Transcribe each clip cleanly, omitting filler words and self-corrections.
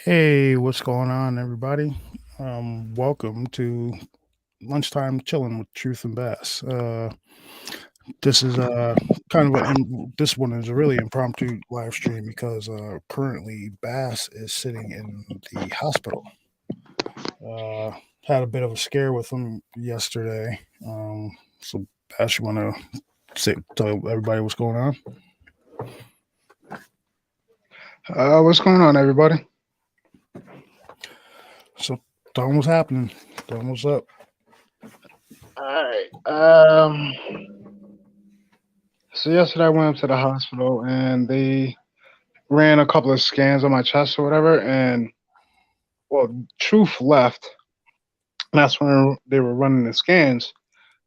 Hey, what's going on, everybody? Welcome to Lunchtime Chilling with Truth and Bass. This is kind of this one is a really impromptu live stream because currently Bass is sitting in the hospital. Uh, had a bit of a scare with him yesterday. So Bass, you want to tell everybody what's going on? What's going on, everybody? So tell them what's happening. Tell them what's up. All right. So yesterday I went up to the hospital and they ran a couple of scans on my chest or whatever, and well, Truth left. And that's when they were running the scans,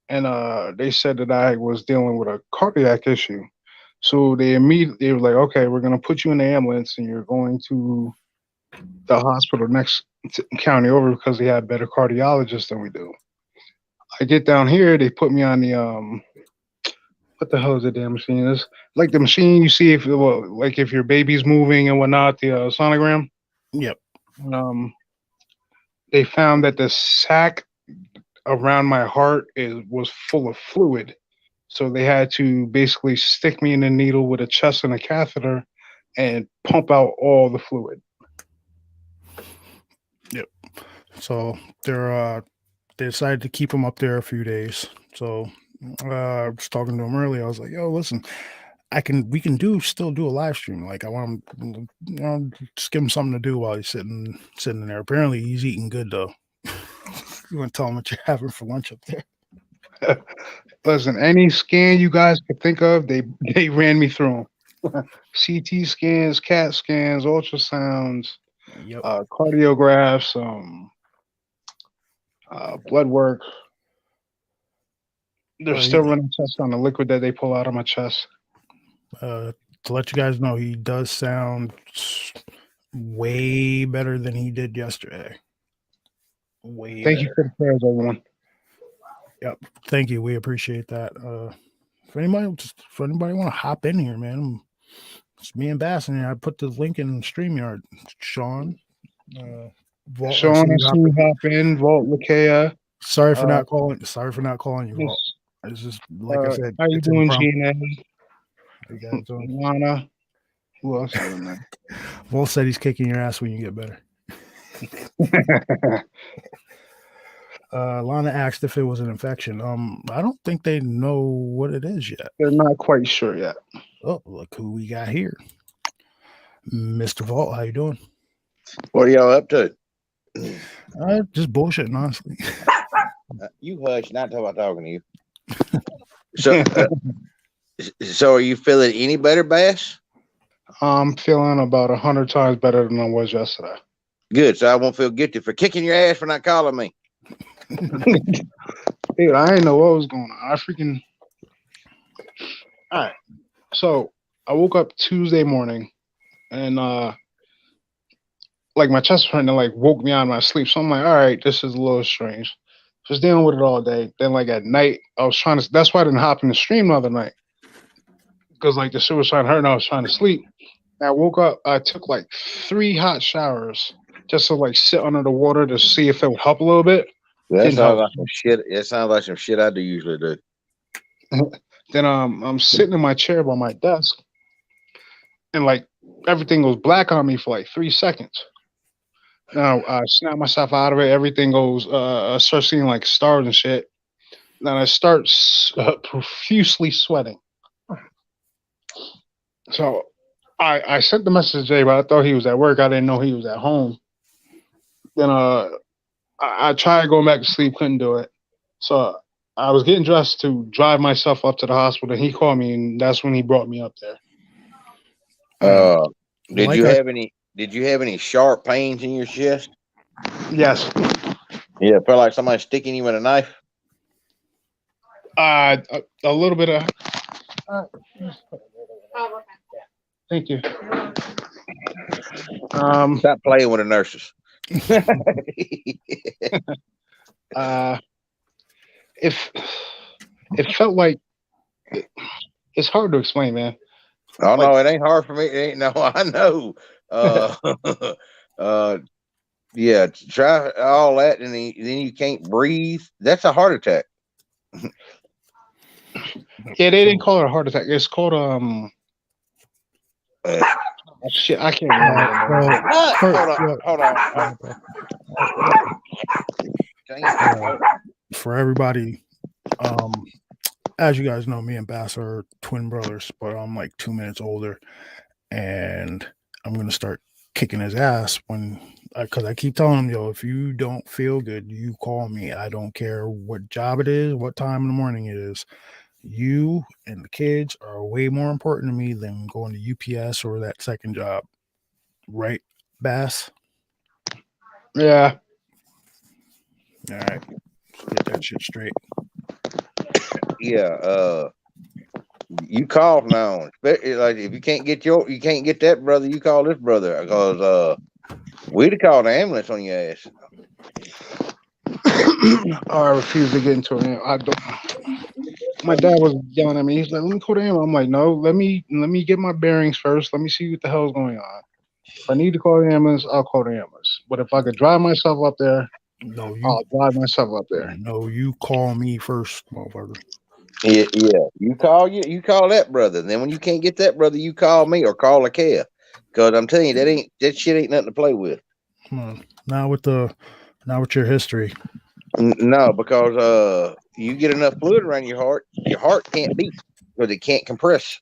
and they said that I was dealing with a cardiac issue. So they were like, okay, we're gonna put you in the ambulance and you're going to the hospital next county over because they have better cardiologists than we do. I get down here, they put me on the what the hell is the damn machine? It's like the machine you see if well, like if your baby's moving and whatnot, the sonogram. Yep. Um, they found that the sac around my heart was full of fluid, so they had to basically stick me in the needle with a chest and a catheter and pump out all the fluid. Yep. So they decided to keep him up there a few days. So I was talking to him earlier. I was like, "Yo, listen, we can still do a live stream. Like, I want him, just give him something to do while he's sitting in there. Apparently, he's eating good though. You want to tell him what you're having for lunch up there? Listen, any scan you guys could think of, they ran me through them. CT scans, CAT scans, ultrasounds, Yep. cardiographs, blood work. They're Well, still running tests on the liquid that they pull out of my chest. to let you guys know, he does sound way better than he did yesterday. Way Thank you better. for the prayers, everyone. Yep. Thank you. We appreciate that. If anybody want to hop in here, man, it's me and Bass in here. I put the link in StreamYard. Sean, Vault, I see Sean, I you see you hopping. hop in. Vault, Lakea. Sorry for Uh, not calling. Sorry for not calling you, Vault. this, It's just like I said, how you it's doing, impromptu. Gina? How you guys doing? Lana. Who else is in there? Vault said he's kicking your ass when you get better. Lana asked if it was an infection. I don't think they know what it is yet. They're not quite sure yet. Oh, look who we got here, Mr. Vault. How you doing? What are y'all up to? Just bullshitting, honestly. You hush, not about talking to you. So, so are you feeling any better, Bass? I'm feeling about 100 times better than I was yesterday. Good. So I won't feel guilty for kicking your ass for not calling me. Dude, I didn't know what was going on. I freaking. All right. So I woke up Tuesday morning and like my chest pain like woke me out of my sleep. So I'm like, all right, this is a little strange. Just dealing with it all day. Then like at night, I was trying to. That's why I didn't hop in the stream the other night because like the shit was trying to hurt and I was trying to sleep. And I woke up. I took like 3 hot showers just to like sit under the water to see if it would help a little bit. That Didn't sounds help. like some shit. That sounds like some shit I do usually do. Then I'm sitting in my chair by my desk, and like everything goes black on me for like 3 seconds. Now I snap myself out of it. Everything goes. I start seeing like stars and shit. Then I start profusely sweating. So I sent the message to Jay, but I thought he was at work. I didn't know he was at home. Then I tried going back to sleep, couldn't do it. So I was getting dressed to drive myself up to the hospital. And he called me, and that's when he brought me up there. Uh, did Like you I have any? Did you have any sharp pains in your chest? Yes. Yeah, felt like somebody sticking you with a knife. A little bit of. Thank you. Stop playing with the nurses. Uh, if it felt like it's hard to explain, man. Oh Like no, it ain't hard for me. It ain't no. I know. Yeah, try all that, and then you can't breathe. That's a heart attack. Yeah, they didn't call it a heart attack. It's called Uh, shit. I can't remember the name. well, hold on. For everybody, as you guys know, me and Bass are twin brothers, but I'm like 2 minutes older, and I'm gonna start kicking his ass because I keep telling him, yo, if you don't feel good, you call me. I don't care what job it is, what time in the morning it is. You and the kids are way more important to me than going to UPS or that second job, right, Bass? Yeah. All right, get that shit straight. Yeah, you call now. Like if you can't get that brother, you call this brother because we'd have called an ambulance on your ass. I refuse to get into it. I don't. My dad was yelling at me. He's like, "Let me call the ambulance." I'm like, "No, let me get my bearings first. Let me see what the hell's going on. If I need to call the ambulance, I'll call the ambulance. But if I could drive myself up there, No, I'll drive myself up there." you call me first, motherfucker. Yeah. You call that brother. Then when you can't get that brother, you call me or call a cab. Because I'm telling you, that shit ain't nothing to play with. Come on. Now with your history. No, because you get enough fluid around your heart can't beat because it can't compress.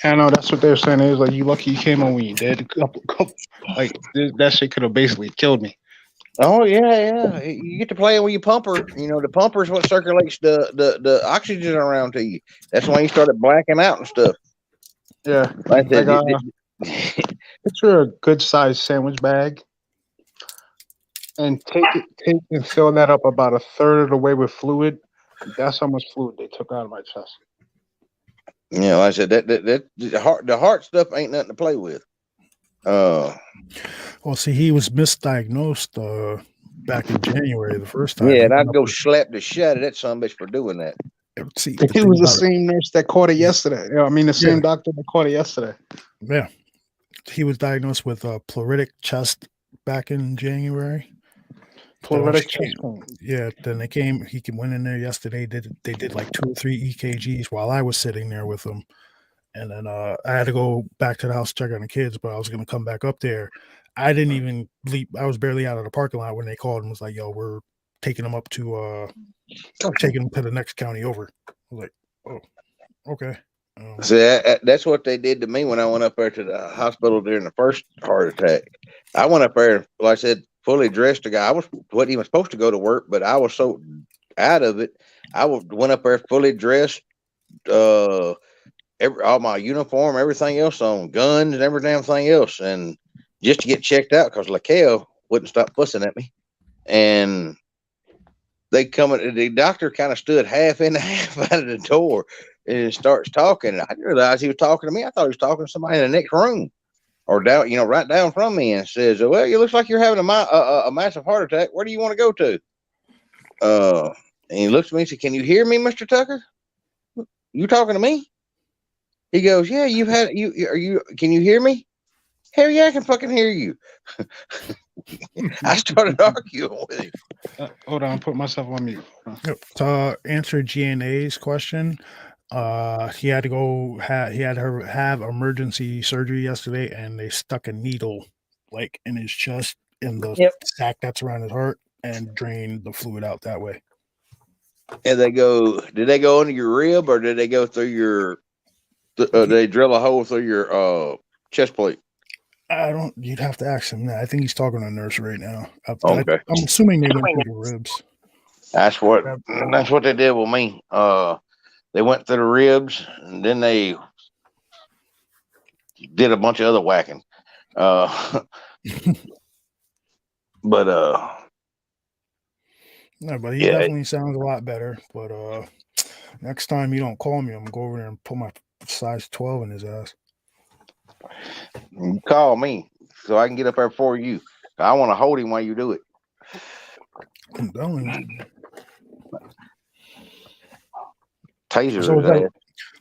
I know that's what they're saying. It was like, "You lucky you came on when you did." Like that shit could have basically killed me. Oh yeah. You get to play with your pumper. You know the pumper is what circulates the oxygen around to you. That's why you started blacking out and stuff. Yeah, Like I like said, picture a good sized sandwich bag and take and fill that up about a third of the way with fluid. That's how much fluid they took out of my chest. like I said, that the heart stuff ain't nothing to play with. Well, see, he was misdiagnosed back in January the first time. Yeah, He and went I'd up go with, slap the shit out of that son bitch for doing that. see, the It thing was the about it, same nurse that caught it yesterday. I mean, the yeah, same doctor that caught it yesterday. yeah, he was diagnosed with pleuritic chest back in January. Then Pleuritic chest pain. then they came. Went in there yesterday. They did like 2 or 3 EKGs while I was sitting there with him, and then I had to go back to the house to check on the kids. But I was going to come back up there. I didn't even leap. I was barely out of the parking lot when they called and was like, "Yo, we're taking them up to taking them to the next county over." I was like, "Oh, okay." See, that's what they did to me when I went up there to the hospital during the first heart attack. I went up there, like I said, fully dressed. The guy, I wasn't even supposed to go to work, but I was so out of it. Went up there fully dressed, uh, all my uniform, everything else on, guns and every damn thing else, and just to get checked out because Laquel wouldn't stop fussing at me. And the doctor kind of stood half in, half out of the door and starts talking. I didn't realize he was talking to me. I thought he was talking to somebody in the next room or down, right down from me, and says, "Well, it looks like you're having a massive heart attack. Where do you want to go to?" And he looks at me and said, "Can you hear me, Mr. Tucker? You talking to me?" He goes, "Yeah, you've had you. Are you? Can you hear me?" Hell yeah, I can fucking hear you. I started arguing with him. Hold on, put myself on mute. Yep. To answer GNA's question, he had to go. He had her have emergency surgery yesterday, and they stuck a needle like in his chest in the Yep. sac that's around his heart and drained the fluid out that way. And did they go under your rib or did they go through your? They drill a hole through your chest plate. I don't. You'd have to ask him that. I think he's talking to a nurse right now. Okay. I'm assuming they went through the ribs. That's what they did with me. They went through the ribs and then they did a bunch of other whacking. But No, but he yeah, definitely sounds a lot better. But next time you don't call me, I'm gonna go over there and put my size 12 in his ass. you call me so I can get up there for you. I want to hold him while you do it. I'm telling you. Taser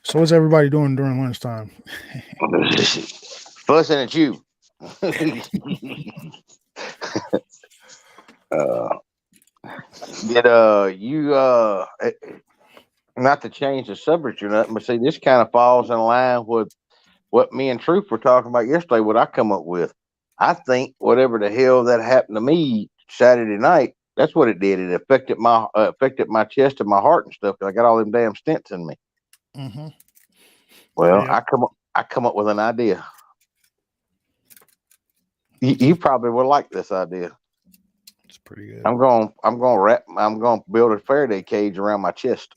So what's everybody doing during lunchtime? fussing at you. uh, did you not to change the subject or nothing, but see, this kind of falls in line with what me and Truth were talking about yesterday. What I come up with, I think whatever the hell that happened to me Saturday night, that's what it did. It affected my chest and my heart and stuff. 'Cause I got all them damn stents in me. Mm-hmm. Well, Yep. I come up with an idea. You probably will like this idea. It's pretty good. I'm going to build a Faraday cage around my chest.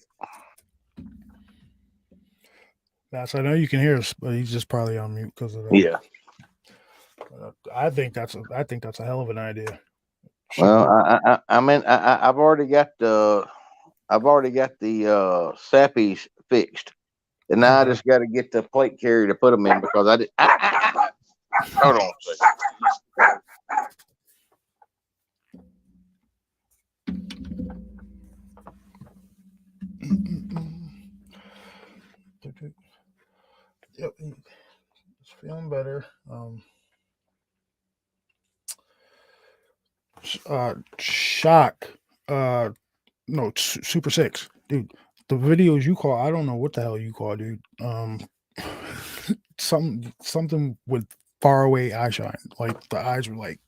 That's, I know you can hear us, but he's just probably on mute because of that. Yeah. I think that's a hell of an idea. Well, I've already got the sappies fixed, and now I Okay. just got to get the plate carrier to put them in because I did. Hold on a second. Yep, he's feeling better. Shock. No, Super Six, dude. The videos you call, I don't know what the hell you call, dude. Something with far away eye shine, like the eyes were like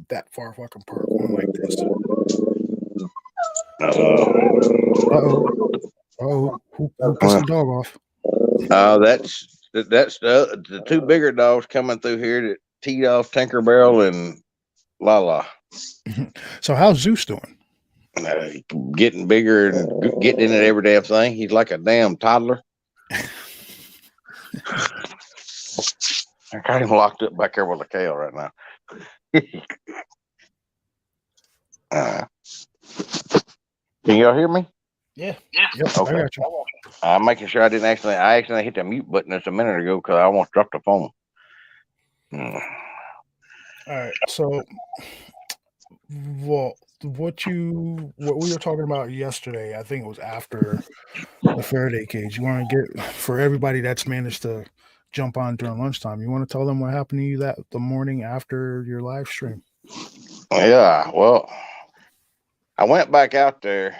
that far fucking apart, going like this. Uh-oh. Who pissed the dog off? That's the two bigger dogs coming through here that teed off Tinkerbell and Lala. So how's Zeus doing? Getting bigger and getting in it every damn thing. He's like a damn toddler. I got him locked up back there with a kale right now. Can y'all hear me? Yeah. Yep. Okay. I got you. I'm making sure I didn't accidentally hit the mute button just a minute ago because I almost dropped the phone. All right. So, well, what we were talking about yesterday, I think it was after the Faraday cage. You want to get, for everybody that's managed to jump on during lunchtime, you want to tell them what happened to you that the morning after your live stream? Yeah. Well, I went back out there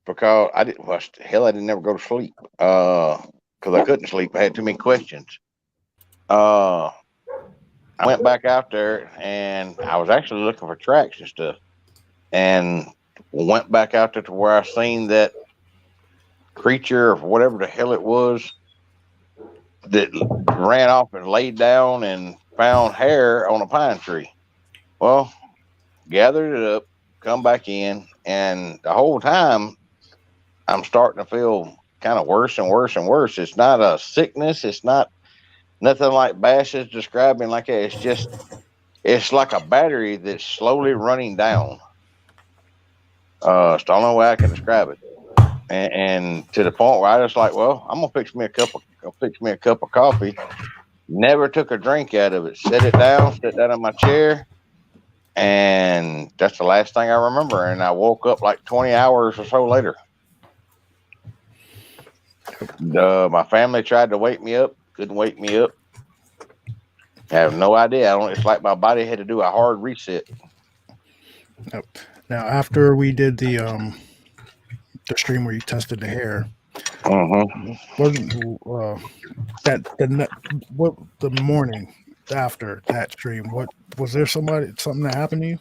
because I didn't. Well, hell, I didn't never go to sleep. Because I couldn't sleep. I had too many questions. I went back out there and I was actually looking for tracks and stuff, and went back out there to where I seen that creature or whatever the hell it was that ran off and laid down and found hair on a pine tree. Well, gathered it up, come back in, and the whole time I'm starting to feel kind of worse and worse and worse. It's not a sickness. It's not nothing like Bash is describing like that. It's like a battery that's slowly running down. It's the only way I can describe it. And to the point where I just like, well, I'm gonna fix me a cup of coffee. Never took a drink out of it. Sat down in my chair, and that's the last thing I remember. And I woke up like 20 hours or so later. My family tried to wake me up, couldn't wake me up. I have no idea. It's like my body had to do a hard reset. Yep. Now, after we did the stream where you tested the hair, what the morning after that stream, what was there something that happened to you?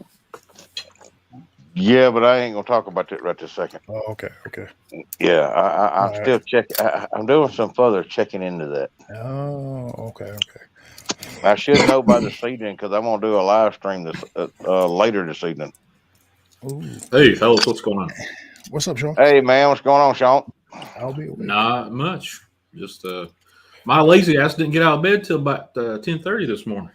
Yeah, but I ain't gonna talk about that right this second. Oh, okay. Yeah, I'm still checking. I'm doing some further checking into that. Oh, okay. I should know by this evening because I'm gonna do a live stream this later this evening. Ooh. Hey, fellas, what's going on? What's up, Sean? Hey, man, what's going on, Sean? I'll be awake. Not much. Just my lazy ass didn't get out of bed till about 10:30 this morning.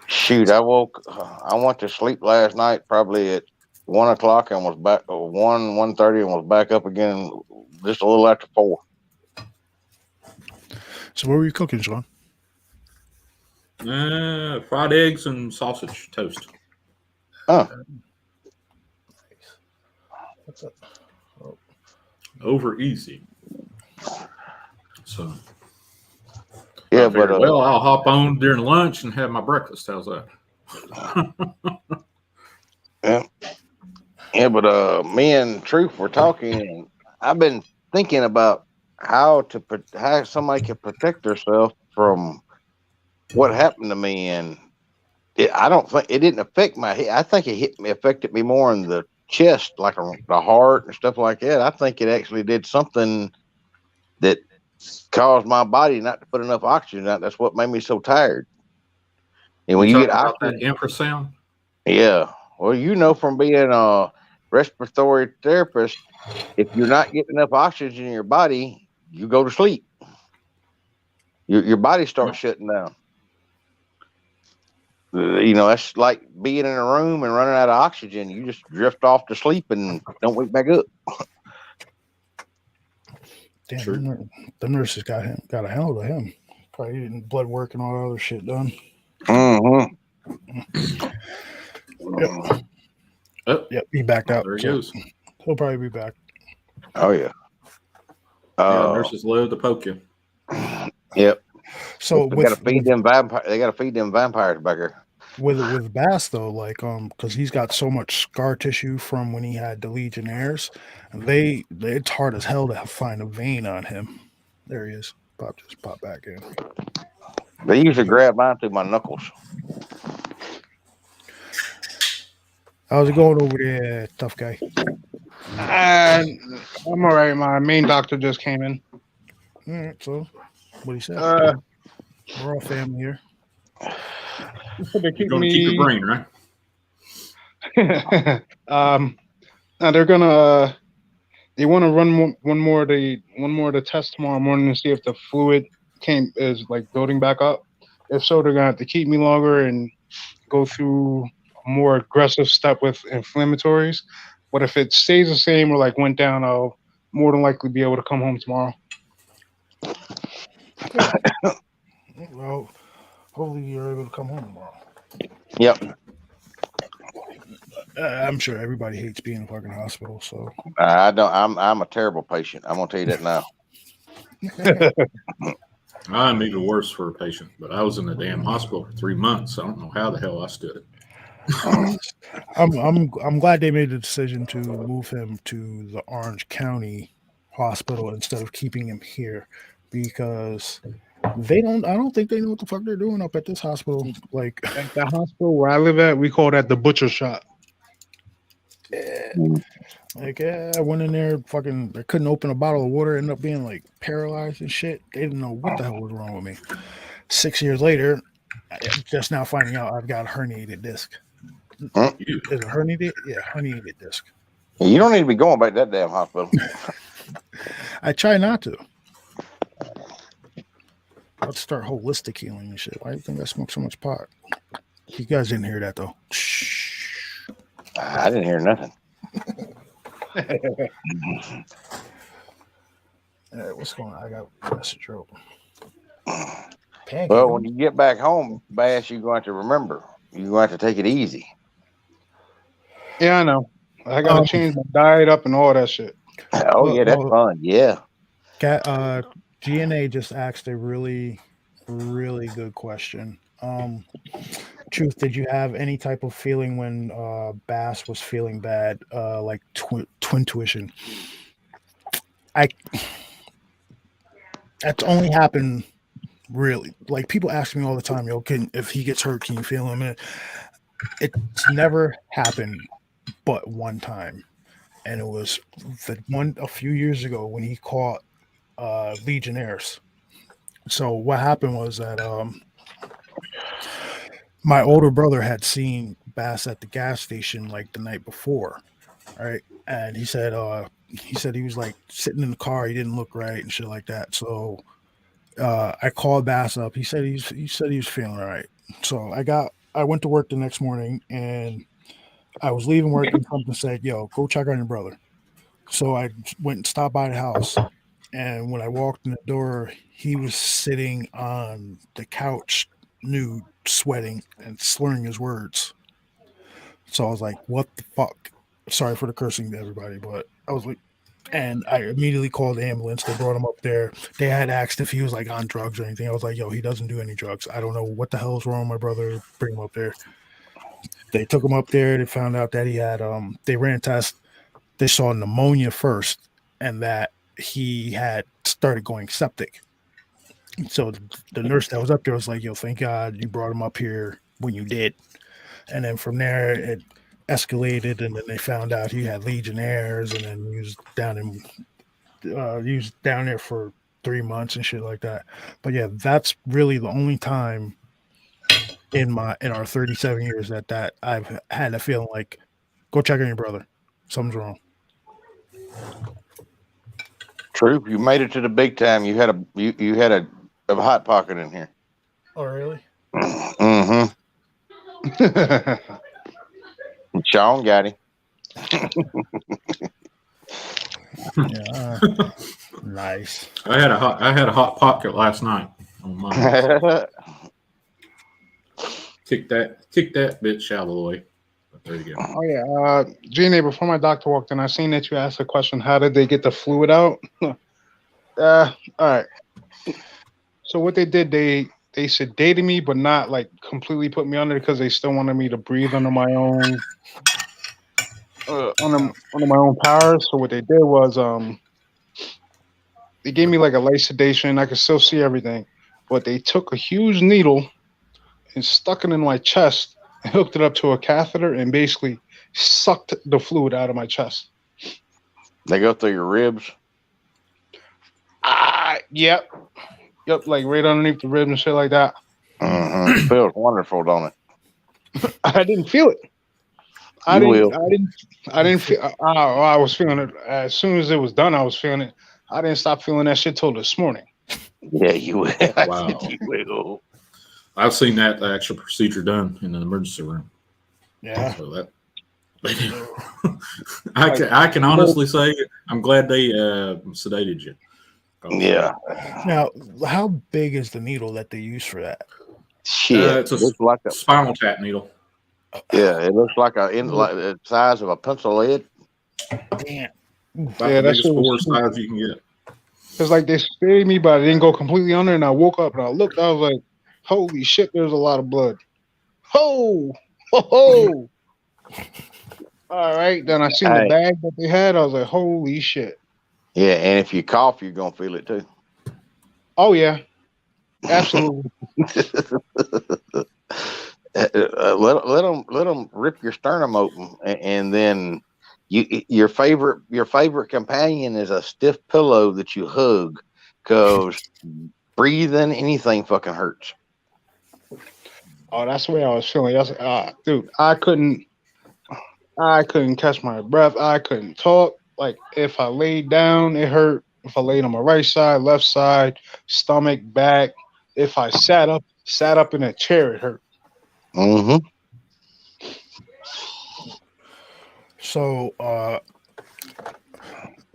Shoot, I went to sleep last night probably at 1:00 and was back 1:30 and was back up again just a little after 4. So what were you cooking, Sean? Fried eggs and sausage toast. Huh. What's up? Over easy. So Yeah, I figured, but well, I'll hop on during lunch and have my breakfast. How's that? yeah, yeah, but me and Truth were talking, and I've been thinking about how somebody can protect herself from what happened to me, and I don't think it didn't affect my head. I think affected me more in the chest, like on the heart and stuff like that. I think it actually did something that caused my body not to put enough oxygen out. That's what made me so tired. And You when you get talking about that oxygen, infrasound? yeah. Well, from being a respiratory therapist, if you're not getting enough oxygen in your body, you go to sleep. Your body starts shutting down. That's like being in a room and running out of oxygen. You just drift off to sleep and don't wake back up. Damn, True. the nurses got a hell of him. Probably getting blood work and all that other shit done. Mm-hmm. Yep. Oh, Yep. He backed out. there he So goes. he'll probably be back. Oh yeah. Yeah, nurses love to poke you. Yep. So They gotta feed them vampire. They gotta feed them vampires back here. with Bass though, like because he's got so much scar tissue from when he had the Legionnaires, it's hard as hell to find a vein on him. There he is. Pop back in. They used to grab mine through my knuckles. How's it going over there, tough guy? And I'm all right. My main doctor just came in. All right, so what he said? Uh, We're all family here. they You're keep going to keep your me. brain, right? Now they're gonna. They want to run one more of the test tomorrow morning to see if the fluid is like building back up. If so, they're gonna have to keep me longer and go through a more aggressive step with inflammatories. But if it stays the same or like went down, I'll more than likely be able to come home tomorrow. Well, hopefully you're able to come home tomorrow. Yep. I'm sure everybody hates being in a fucking hospital. So I don't. I'm a terrible patient. I'm gonna tell you that now. I'm even worse for a patient, but I was in the damn hospital for 3 months. I don't know how the hell I stood it. I'm glad they made the decision to move him to the Orange County hospital instead of keeping him here because I don't think they know what the fuck they're doing up at this hospital. Like At the hospital where I live at, we call that the butcher shop. I went in there, fucking, I couldn't open a bottle of water, ended up being like paralyzed and shit. They didn't know what the hell was wrong with me. 6 years later, just now finding out I've got a herniated disc. Is it herniated? Yeah, herniated disc. You don't need to be going back to that damn hospital. I try not to. Let's start holistic healing and shit. Why do you think I smoke so much pot? You guys didn't hear that though. Shh. I didn't hear nothing. All right, what's going on? I got a message open. Well, when you get back home, Bass, you're going to remember. You're going to have to take it easy. Yeah, I know. I gotta change my diet up and all that shit. Oh yeah, that's fun. Yeah. GNA just asked a really, really good question. Truth, did you have any type of feeling when Bass was feeling bad, like twin tuition? That's only happened really. Like people ask me all the time, yo, if he gets hurt, can you feel him? It's never happened but one time, and it was a few years ago when he caught Legionnaires. So what happened was that my older brother had seen Bass at the gas station like the night before, right? And he said he was like sitting in the car, he didn't look right and shit like that. So I called Bass up. He said he was feeling all right. So I went to work the next morning and I was leaving work and something said, "Yo, go check on your brother." So I went and stopped by the house, and when I walked in the door, he was sitting on the couch, nude, sweating, and slurring his words. So I was like, "What the fuck?" Sorry for the cursing to everybody, but I was like, And I immediately called the ambulance. They brought him up there. They had asked if he was like on drugs or anything. I was like, yo, he doesn't do any drugs. I don't know what the hell is wrong with my brother. Bring him up there. They took him up there. They found out that he had they ran tests. They saw pneumonia first and that he had started going septic. So the nurse that was up there was like, yo, thank God you brought him up here when you did. And then from there it escalated, and then they found out he had Legionnaires, and then he was down there for 3 months and shit like that. But yeah, that's really the only time in our 37 years that I've had a feeling like, go check on your brother, something's wrong. True. You made it to the big time. You had a hot pocket in here. Oh really? Mm-hmm. Sean got him. Yeah, nice. I had a hot pocket last night on mine. Kick that bitch out of the way. But there you go. Oh yeah, Gina. Before my doctor walked in, I seen that you asked the question, "How did they get the fluid out?" All right. So what they did, they sedated me, but not like completely put me under because they still wanted me to breathe under my own under my own power. So what they did was they gave me like a light sedation. I could still see everything, but they took a huge needle and stuck it in my chest and hooked it up to a catheter and basically sucked the fluid out of my chest. They go through your ribs. Yep, like right underneath the ribs and shit like that. Mm-hmm. Feels wonderful, don't it? I didn't feel it. I didn't feel. I was feeling it as soon as it was done. I was feeling it. I didn't stop feeling that shit till this morning. Yeah, you will. Wow. You will. I've seen that actual procedure done in an emergency room. Yeah. So that I can honestly say I'm glad they sedated you. Yeah. Now, how big is the needle that they use for that? Shit. It's a looks like a spinal tap needle. Yeah, it looks like the size of a pencil lead. Damn. About the biggest bore size you can get. It's like they sprayed me, but I didn't go completely under. And I woke up and I looked. I was like, "Holy shit! There's a lot of blood." Ho, ho, ho. All right. Then I seen the bag that they had. I was like, "Holy shit!" Yeah, and if you cough, you're gonna feel it too. Oh yeah, absolutely. Let them rip your sternum open, and then your favorite companion is a stiff pillow that you hug, because breathing anything fucking hurts. Oh, that's the way I was feeling. I was like, dude, I couldn't catch my breath. I couldn't talk. Like if I laid down, it hurt. If I laid on my right side, left side, stomach, back. If I sat up in a chair, it hurt. Mm-hmm. So,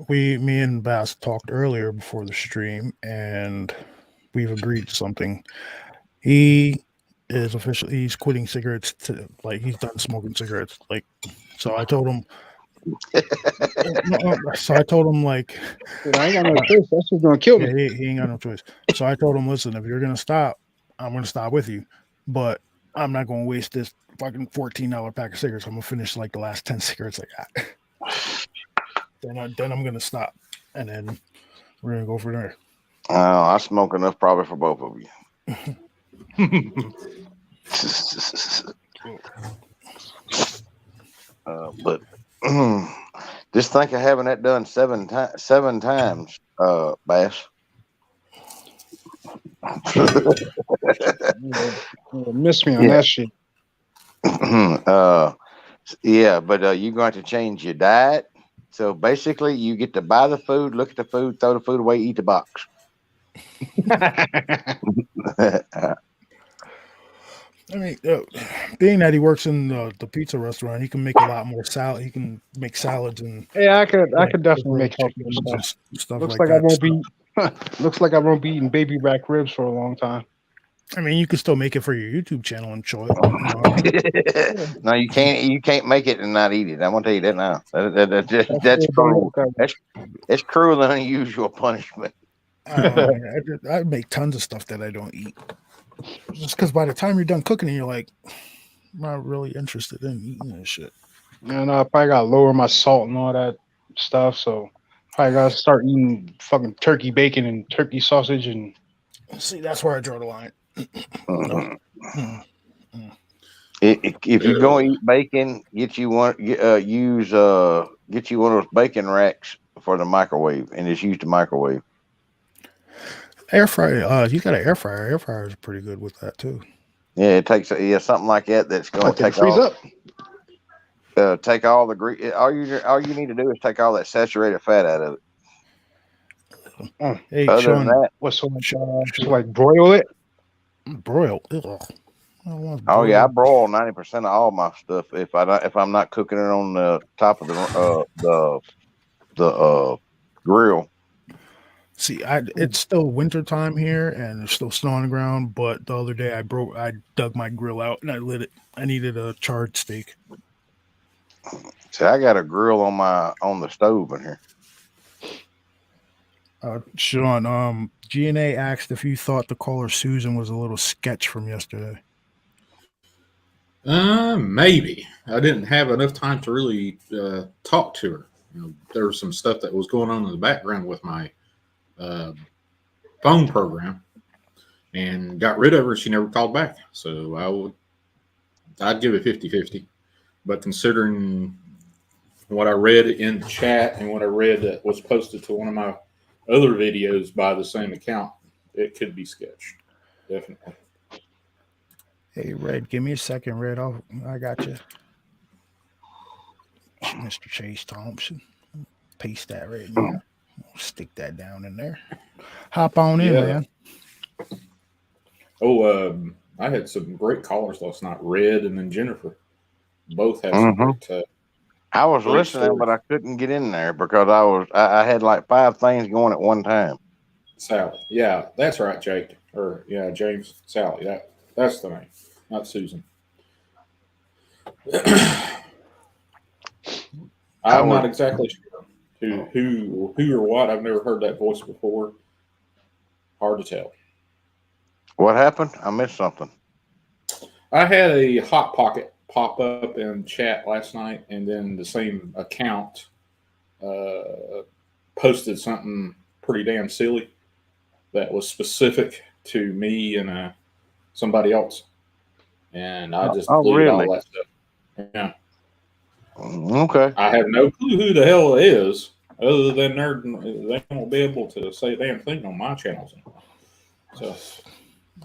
me and Bass talked earlier before the stream, and we've agreed to something. He's quitting cigarettes he's done smoking cigarettes. So I told him. So I told him Dude, I ain't got no choice. That's just gonna kill me. Yeah, he ain't got no choice. So I told him, listen, if you're gonna stop, I'm gonna stop with you, but I'm not gonna waste this fucking $14 pack of cigarettes. I'm gonna finish like the last 10 cigarettes I got. then I'm gonna stop, and then we're gonna go from there. I smoke enough probably for both of you. But just think of having that done seven times, Bass. Miss me on that shit. Yeah, but you're going to change your diet. So basically, you get to buy the food, look at the food, throw the food away, eat the box. I mean, being that he works in the pizza restaurant, he can make a lot more salad. He can make salads and yeah, I could definitely make healthier stuff. Stuff Looks like like that. looks like I won't be eating baby back ribs for a long time. I mean, you can still make it for your YouTube channel and show it. You know? No, you can't. You can't make it and not eat it. I'm gonna tell you that now. That's That's still don't cruel. look that It's cruel and unusual punishment. I don't know. way. Man. I make tons of stuff that I don't eat. Just because by the time you're done cooking it, you're like, I'm not really interested in eating this shit. And I probably gotta lower my salt and all that stuff. So probably gotta start eating fucking turkey bacon and turkey sausage and See, that's where I draw the line. No. Mm. If you're going to eat bacon, get you one. Get you one of those bacon racks for the microwave, and just use the microwave. Air fryer. You got an air fryer. Air fryer is pretty good with that too. Yeah, it takes something like that. That's going to fucking take freeze all, up. take all the grease. All you need to do is take all that saturated fat out of it. Hey, Other Sean, than that, What's so like, Sean, like broil it? broil. Ugh. I don't want oh yeah, I broiled. broil 90% of all my stuff if I'm not cooking it on the top of the grill. See, it's still winter time here, and there's still snow on the ground. But the other day, I dug my grill out and I lit it. I needed a charred steak. See, I got a grill on the stove in here. Sean, GNA asked if you thought the caller Susan was a little sketch from yesterday. Maybe I didn't have enough time to really talk to her. There was some stuff that was going on in the background with my phone program, and got rid of her. She never called back, so I'd give it 50-50. But considering what I read in the chat and what I read that was posted to one of my other videos by the same account, it could be sketched. Definitely. Hey, Red, give me a second, Red. I got you. Mr. Chase Thompson. Paste that right in there. Stick that down in there. Hop on in, man. I had some great callers last night. Red and then Jennifer. Both had some great. I was great listening, stories. but I couldn't get in there because I had like 5 things going at one time. Sally. Yeah, that's right, Jake. Or yeah, James. Sally. That's the name, not Susan. I'm not exactly sure who or what. I've never heard that voice before. Hard to tell. What happened? I missed something. I had a Hot Pocket pop up in chat last night, and then the same account posted something pretty damn silly that was specific to me and somebody else, and I just deleted all that stuff. Yeah. Okay. I have no clue who the hell it is, other than they won't be able to say a damn thing on my channels anymore. So,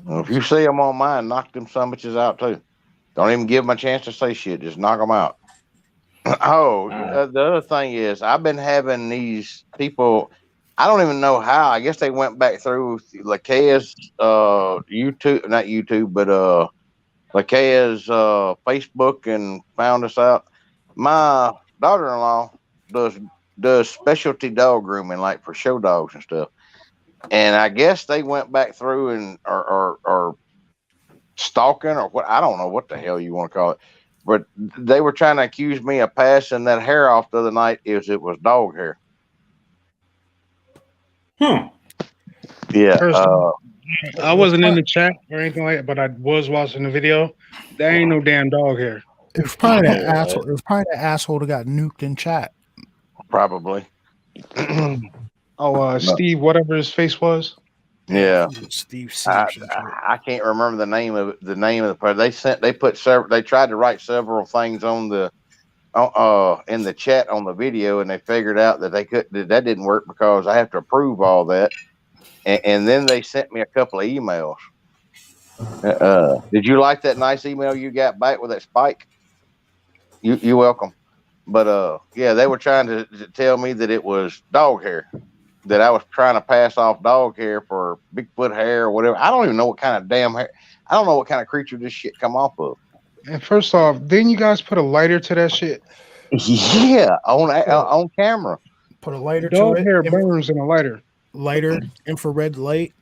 Well, if you see them on mine, knock them sumbitches out too. Don't even give them a chance to say shit. Just knock them out. The other thing is, I've been having these people. I don't even know how. I guess they went back through Lakea's YouTube, not YouTube, but Lakea's Facebook and found us out. My daughter-in-law does specialty dog grooming, like for show dogs and stuff. And I guess they went back through and are stalking or what. I don't know what the hell you want to call it. But they were trying to accuse me of passing that hair off the other night. It was dog hair. Yeah. I wasn't in the chat or anything like that, but I was watching the video. There ain't no damn dog here. It was probably that asshole. It was probably the asshole that got nuked in chat. Probably. Steve, whatever his face was. Yeah, Steve. I can't remember the name of it. The name of the person they tried to write several things on the in the chat on the video, and they figured out that that didn't work because I have to approve all that. And then they sent me a couple of emails. Did you like that nice email you got back with that spike? You're welcome. But yeah, they were trying to tell me that it was dog hair. That I was trying to pass off dog hair for Bigfoot hair or whatever. I don't even know what kind of damn hair. I don't know what kind of creature this shit come off of. And first off, didn't you guys put a lighter to that shit? Yeah, on camera. Put a lighter dog to it. Hair burns in a lighter. Lighter, infrared light,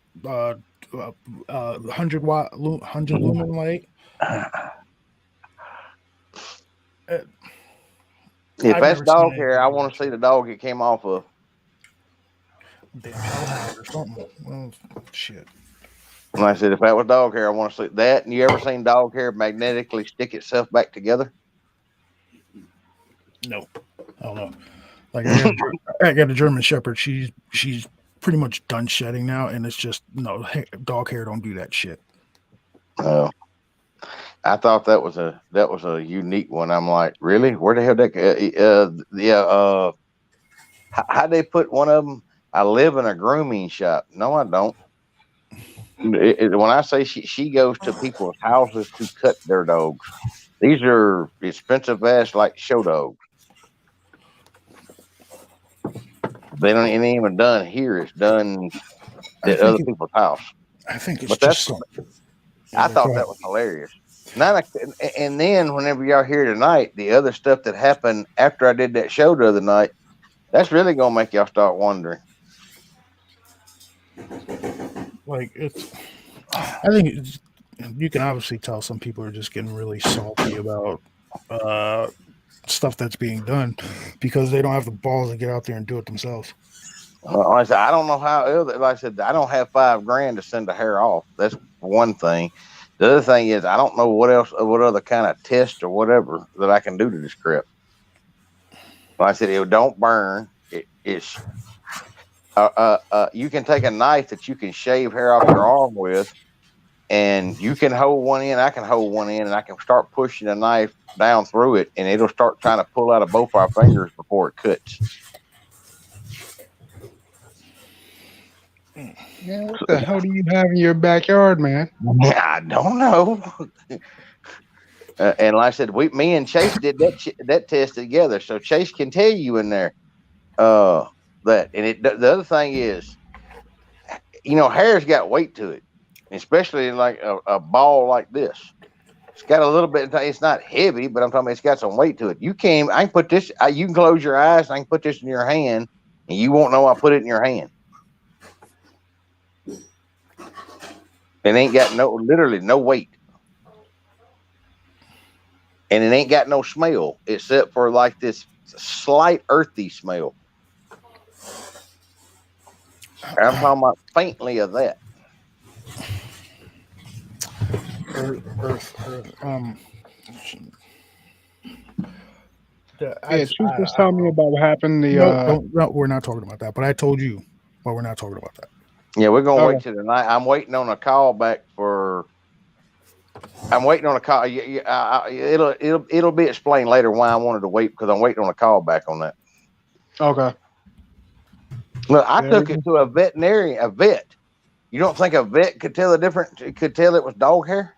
100 watt, 100 lumen light. Uh, If I've that's never seen dog hair, anything I do want that to see shit. the dog it came off of. Damn hellhound or something. Well, shit. And I said, if that was dog hair, I want to see that. And you ever seen dog hair magnetically stick itself back together? No, I don't know. Like I got a German Shepherd. She's pretty much done shedding now, and it's just no dog hair don't do that shit. Uh, I thought that was a unique one. I'm like, really? Where the hell that? How they put one of them? I live in a grooming shop. No, I don't. When I say she goes to people's houses to cut their dogs, these are expensive ass like show dogs. They don't it ain't even done here. It's done I at think other it, people's house. I think it's But that's just I go thought ahead. that was hilarious. Now, and then whenever y'all here tonight, the other stuff that happened after I did that show the other night, that's really gonna make y'all start wondering. Like it's. I think you can obviously tell some people are just getting really salty about uh, stuff that's being done because they don't have the balls to get out there and do it themselves. Like I said, I don't know how. Like I said, I don't have $5,000 to send the hair off. That's one thing. The other thing is, I don't know what else, what other kind of test or whatever that I can do to this crap. Like I said, it don't burn. It's you can take a knife that you can shave hair off your arm with, and you can hold one in. I can hold one in, and I can start pushing the knife down through it, and it'll start trying to pull out of both our fingers before it cuts. Man, what the hell do you have in your backyard, man? I don't know. And like I said, me and Chase did that test together, so Chase can tell you in there that. And the other thing is, hair's got weight to it, especially like a ball like this. It's got a little bit. It's not heavy, but I'm talking about it's got some weight to it. I can put this. You can close your eyes. And I can put this in your hand, and you won't know I put it in your hand. It ain't got literally no weight. And it ain't got no smell except for like this slight earthy smell. And I'm talking about faintly of that. Earth. Yeah, Truth was telling me about what happened. No, we're not talking about that. But I told you, but we're not talking about that. Yeah, we're gonna Okay. wait till tonight. I'm waiting on a call back for. I'm waiting on a call. It'll be explained later why I wanted to wait because I'm waiting on a call back on that. Okay. Look, I There took we it to a vet. You don't think a vet could tell the difference? Could tell it was dog hair?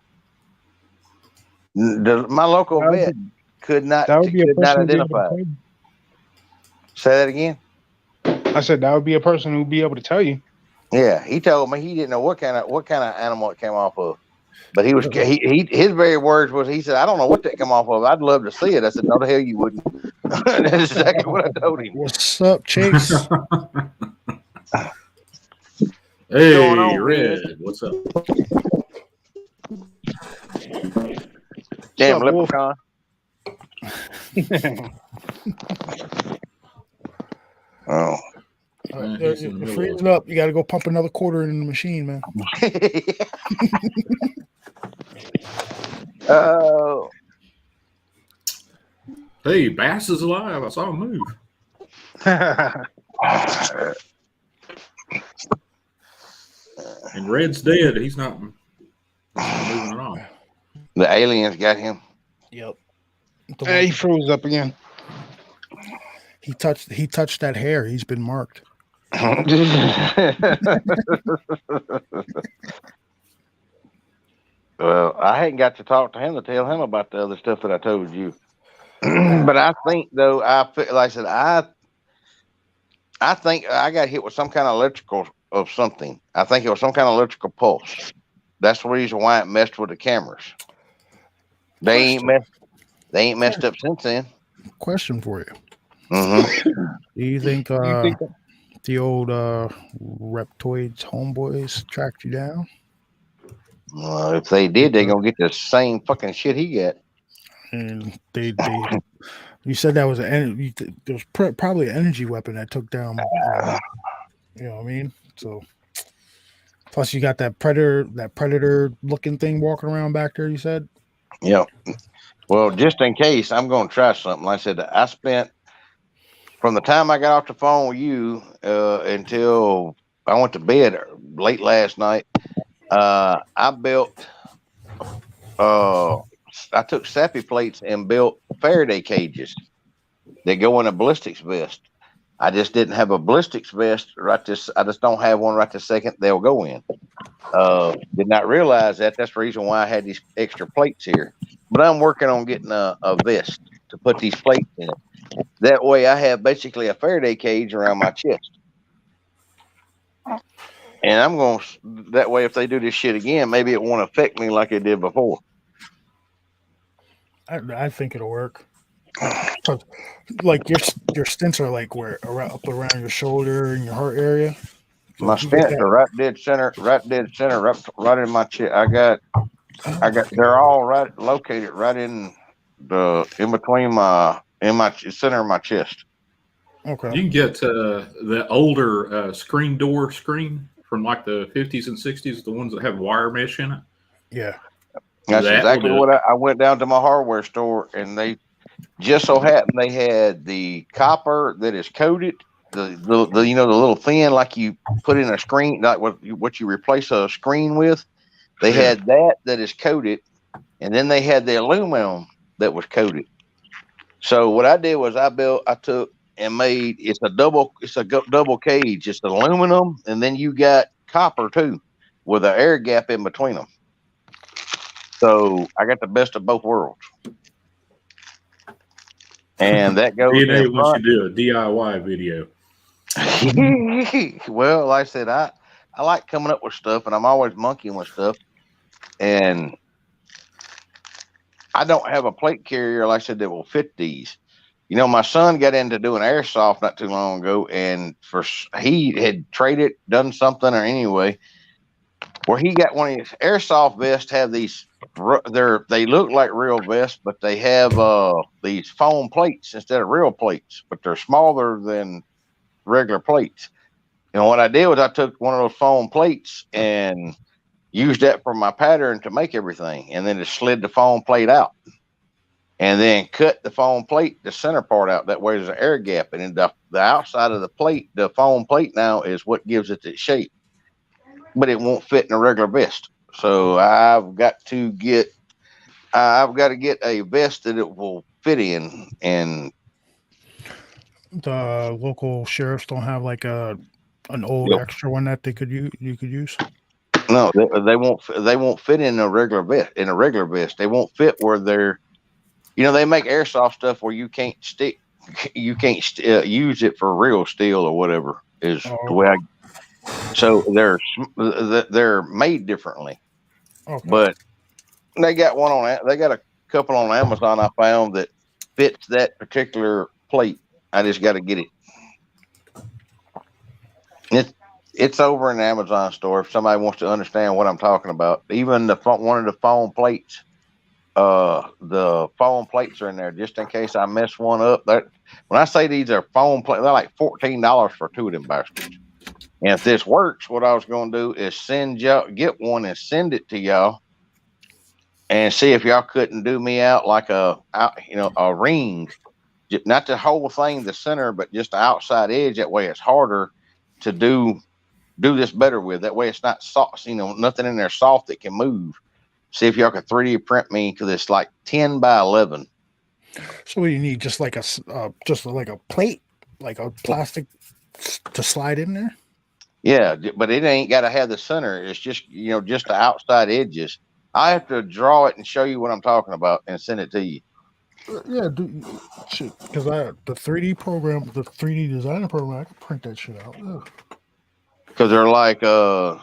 My local That would vet could not be a person who'd be able to identify tell it. you. Say that again. I said that would be a person who'd be able to tell you. Yeah, he told me he didn't know what kind of animal it came off of, but his very words was he said I don't know what that came off of. I'd love to see it. I said no, the hell you wouldn't. That's exactly what I told him. What's up, Chase? Hey, going on, Red, what's up? Damn What's up, Wolf? leprechaun. Oh. He's in the You're middle freezing up. You got to go pump another quarter in the machine, man. Oh. Hey, Bass is alive. I saw him move. And Red's dead. He's not moving at all. The aliens got him. Yep. Hey, he froze up again. He touched that hair. He's been marked. Well, I hadn't got to talk to him to tell him about the other stuff that I told you. But I think though, like I said, I think I got hit with some kind of electrical of something. I think it was some kind of electrical pulse. That's the reason why it messed with the cameras. They ain't messed up since then. Question for you. Mm-hmm. Do you think You think the old Reptoids homeboys tracked you down? If they did, they gonna get the same fucking shit he got. And they you said that was there was probably an energy weapon that took down. You know what I mean? So plus you got that predator looking thing walking around back there. You said. Yeah. Well, just in case, I'm gonna try something. Like I said, I spent from the time I got off the phone with you until I went to bed late last night. I built. I took sappy plates and built Faraday cages that go in a ballistics vest. I just didn't have a ballistics vest right this. I just don't have one right this second. They'll go in. Did not realize that. That's the reason why I had these extra plates here. But I'm working on getting a vest to put these plates in it. That way, I have basically a Faraday cage around my chest. And I'm going to, that way, if they do this shit again, maybe it won't affect me like it did before. I think it'll work. Like your stents are like where up around your shoulder and your heart area. So My stents are right dead center, right in my chest. I got. They're all right located right in between my center of my chest. Okay. You can get the older screen door screen from like the 50s and 60s, the ones that have wire mesh in it. Yeah. That's exactly what I went down to my hardware store, and they just so happened they had the copper that is coated, the you know, the little thin like you put in a screen, like what you replace a screen with. They had that is coated, and then they had the aluminum that was coated. So what I did was I took and made it's a double cage. It's aluminum, and then you got copper too, with an air gap in between them. So I got the best of both worlds. And that goes DNA in wants front. you to do a DIY video. Well, like I said, I like coming up with stuff, and I'm always monkeying with stuff. And I don't have a plate carrier, like I said, that will fit these. You know, my son got into doing airsoft not too long ago, and he had done something, or anyway, where he got one of these airsoft vests. Have these? They look like real vests, but they have these foam plates instead of real plates, but they're smaller than regular plates. And what I did was I took one of those foam plates and used that for my pattern to make everything, and then just slid the foam plate out, and then cut the foam plate, the center part out. That way there's an air gap, and in the outside of the plate, the foam plate now is what gives it its shape, but it won't fit in a regular vest. So I've got to get a vest that it will fit in. And the local sheriffs don't have like an old extra one that you could use. No, they won't fit in a regular vest. In a regular vest, they won't fit where they're. You know, they make airsoft stuff where you can't use it for real steel or whatever is the way so they're made differently. Okay. But they got one on that. They got a couple on Amazon I found that fits that particular plate. I just got to get it. It's over in the Amazon store if somebody wants to understand what I'm talking about. Even one of the foam plates. The foam plates are in there just in case I mess one up. When I say these are foam plates, they're like $14 for two of them bastards. And if this works, what I was going to do is get one and send it to y'all, and see if y'all couldn't do me out like a ring, not the whole thing, the center, but just the outside edge. That way, it's harder to do this better with. That way, it's not soft. Nothing in there soft that can move. See if y'all could 3D print me, because it's like 10 by 11. So what do you need? Just like a plate, like a plastic to slide in there? Yeah, but it ain't got to have the center. It's just just the outside edges. I have to draw it and show you what I'm talking about and send it to you. Yeah, because the 3D program, the 3D designer program, I can print that shit out. Because they're like an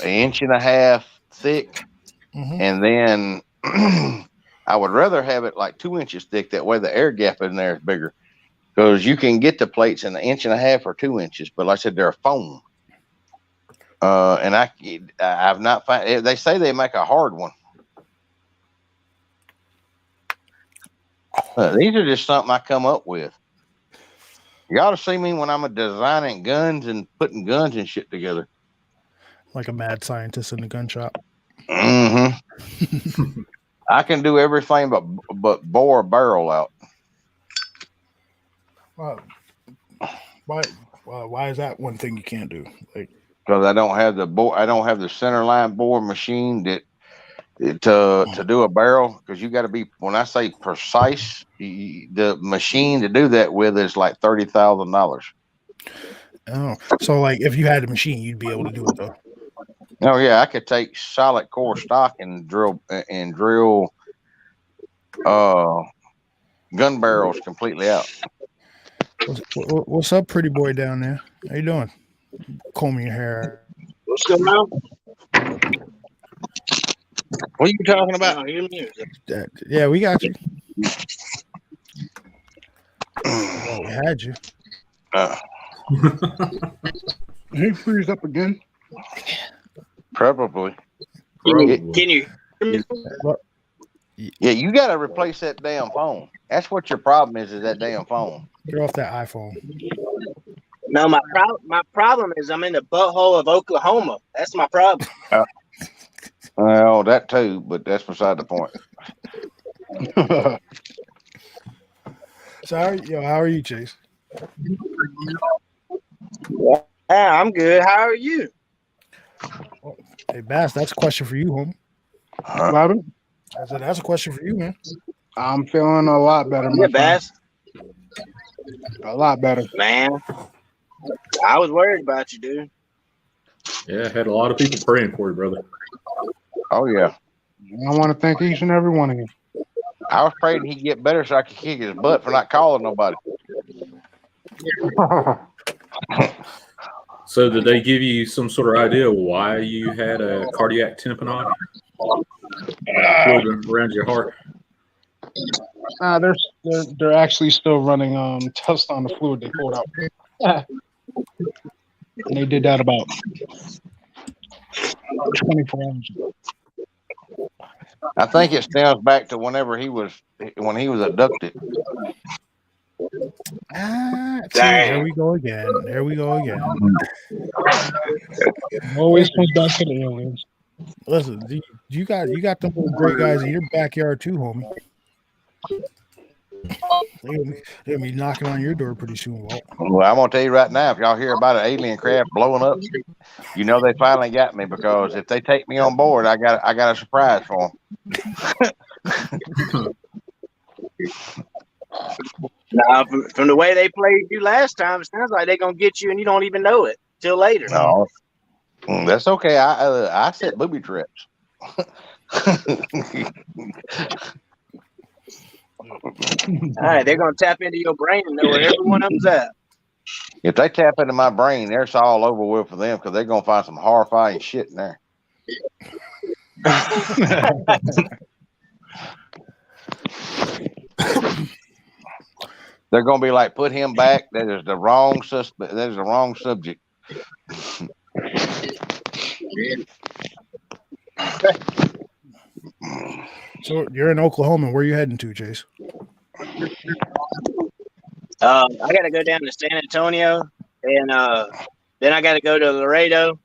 inch and a half thick. Mm-hmm. And then I would rather have it like 2 inches thick. That way the air gap in there is bigger. Because you can get the plates in an inch and a half or 2 inches. But like I said, they're foam. And I've not found. They say they make a hard one. These are just something I come up with. You ought to see me when I'm designing guns and putting guns and shit together. Like a mad scientist in the gun shop. Mm-hmm. I can do everything but bore a barrel out. Why is that one thing you can't do? Like, because I don't have the center line bore machine to do a barrel. Because you got to be, when I say precise, the machine to do that with is like $30,000. oh, so like if you had a machine, you'd be able to do it though. Oh yeah, I could take solid core stock and drill gun barrels completely out. What's up, pretty boy down there? How you doing? Combing your hair. What's going on? What are you talking about? Yeah, we got you. Well, we had you. He freeze up again. Probably. Can you hear me? Yeah, you got to replace that damn phone. That's what your problem is that damn phone. Get off that iPhone. No, my problem is I'm in the butthole of Oklahoma. That's my problem. Well, that too, but that's beside the point. So how are you, Chase? Yeah, I'm good. How are you? Hey, Bass, that's a question for you, homie. Robin? I said that's a question for you, man. I'm feeling a lot better, my Yeah, Bass. A lot better. Man, I was worried about you, dude. Yeah, I had a lot of people praying for you, brother. Oh yeah. I want to thank each and every one of you. I was praying he'd get better so I could kick his butt for not calling nobody. So did they give you some sort of idea why you had a cardiac tamponade fluid around your heart? They're actually still running tests on the fluid they pulled out. And they did that about 24 hours ago. I think it stems back to when he was abducted. There we go again. Always comes back to the aliens. Listen, you got them little great guys in your backyard too, homie. They'll be knocking on your door pretty soon, Walt. Well, I'm gonna tell you right now, if y'all hear about an alien craft blowing up, you know they finally got me, because if they take me on board, I got a surprise for them. Now, from the way they played you last time, it sounds like they're gonna get you and you don't even know it till later. No, that's okay. I set booby traps. All right, they're gonna tap into your brain and know where every one of them's at. If they tap into my brain, it's all over with for them, because they're gonna find some horrifying shit in there. They're gonna be like, put him back. That is the wrong suspect. That is the wrong subject. So you're in Oklahoma. Where are you heading to, Chase? I gotta go down to San Antonio, and then I gotta go to Laredo,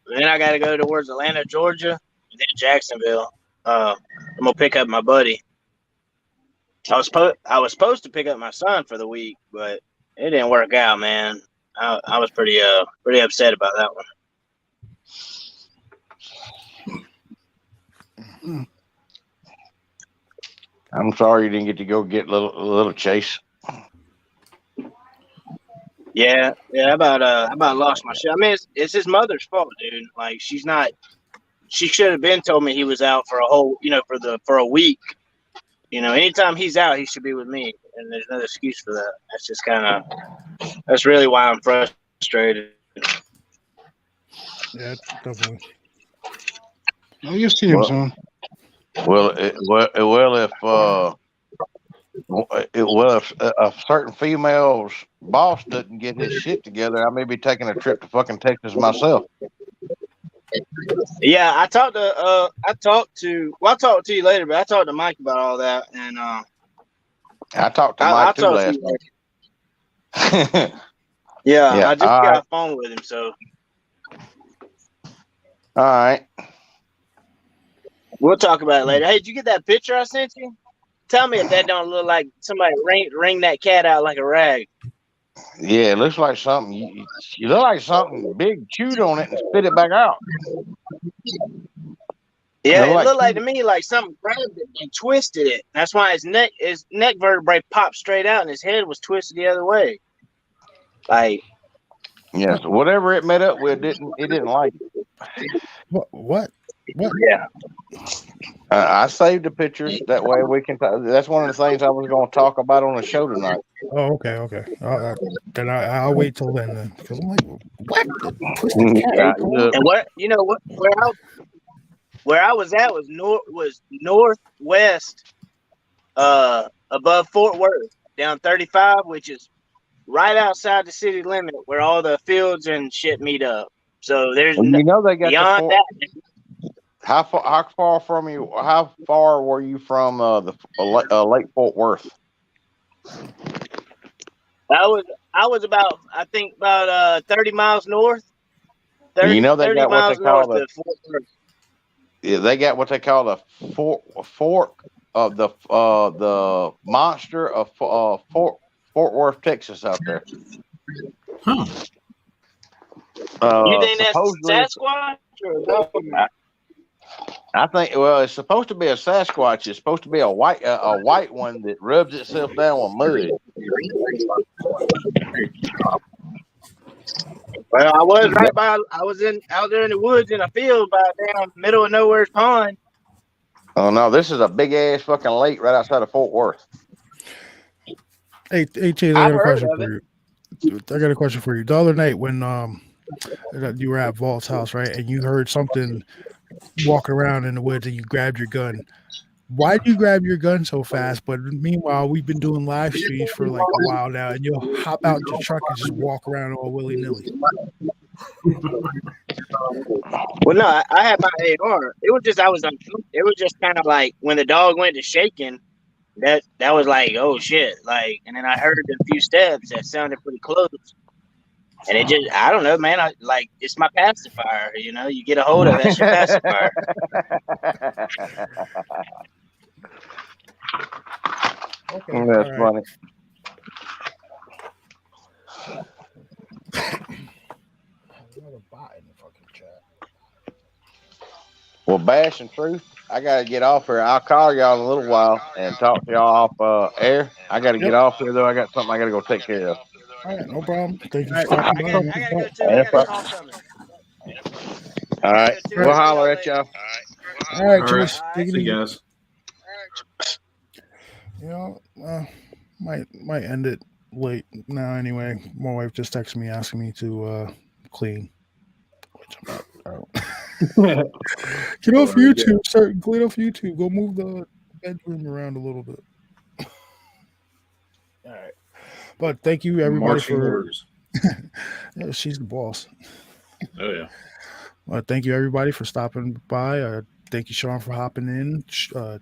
then I gotta go towards Atlanta, Georgia, and then Jacksonville. I'm gonna pick up my buddy. I was supposed to pick up my son for the week, but it didn't work out, man. I was pretty upset about that one. I'm sorry you didn't get to go get little Chase. Yeah, I about lost my shit. I mean, it's his mother's fault, dude. Like, she should have been told me he was out for a whole, for a week. Anytime he's out, he should be with me, and there's no excuse for that. That's really why I'm frustrated. Yeah, definitely. Oh, you see him soon. If a certain female's boss doesn't get his shit together, I may be taking a trip to fucking Texas myself. Yeah, I'll talk to you later, but I talked to Mike about all that, and I talked to I'll Mike too talk to last you later. night. Yeah, Yeah. I just All got right. a phone with him, so All right. we'll talk about it later. Hey, did you get that picture I sent you? Tell me if that don't look like somebody wring that cat out like a rag. Yeah, it looks like something. You look like something big chewed on it and spit it back out. Yeah, Look it like looked like to me like something grabbed it and twisted it. That's why his neck vertebrae popped straight out and his head was twisted the other way. Like, yes, whatever it met up with didn't like it. What? yeah. I saved the pictures that way we can. That's one of the things I was going to talk about on the show tonight. Oh, okay. Then I'll wait till then, because I'm like, what? The twisted cat? Yeah, Paw? And where I was at was northwest, above Fort Worth, down 35, which is right outside the city limit where all the fields and shit meet up. So there's you know they got the beyond fort. that. How far from you? How far were you from Lake Fort Worth? I was about, I think about 30 miles north. And you know they 30 got what they miles north call of Fort Worth. they got what they call the fork of the monster of Fort Worth, Texas, out there. Huh. You think that's Supposedly, Sasquatch or I think. Well, it's supposed to be a Sasquatch. It's supposed to be a white one that rubs itself down with mud. Well, I was out there in the woods in a field by down middle of nowhere's pond. Oh no, this is a big ass fucking lake right outside of Fort Worth. Hey, Chase, I got a question for you. I got a question for you. The other night when you were at Vault's house, right, and you heard something walking around in the woods, and you grabbed your gun. Why did you grab your gun so fast? But meanwhile, we've been doing live streams for like a while now, and you'll hop out your truck and just walk around all willy nilly. Well, no, I had my AR. It was just it was just kind of like when the dog went to shaking. That was like, oh shit, like, and then I heard a few steps that sounded pretty close, and it just, I don't know, man. It's my pacifier. You know, you get a hold of it, that's your pacifier. Okay, That's funny. Another bot in the fucking chat. Well, Bash and Truth, I gotta get off here. I'll call y'all in a little while and talk to y'all off air. I gotta get off here though. I got something I gotta go take care of. All right, no problem. Thank you for stopping by. I gotta go too. I got a call coming. All right, we'll holler at y'all. All right, All Chase. right. Take it See easy. you guys. You know, might end it late now anyway. My wife just texted me asking me to clean, which I'm not. Get off YouTube. Start clean off YouTube. Go move the bedroom around a little bit. All right, but thank you everybody Marching for. orders. Yeah, she's the boss. Oh yeah. Well, thank you everybody for stopping by. Thank you, Sean, for hopping in.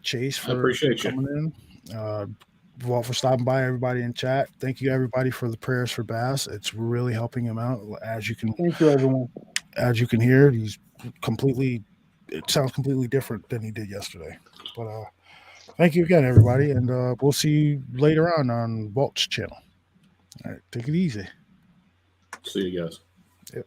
Chase I for appreciate you. coming in. Walt for stopping by. Everybody in chat. Thank you everybody for the prayers for Bass. It's really helping him out. As you can, Thank you, everyone. as you can hear, he's completely. It sounds completely different than he did yesterday. But thank you again, everybody, and we'll see you later on Walt's channel. All right, take it easy. See you guys. Yep.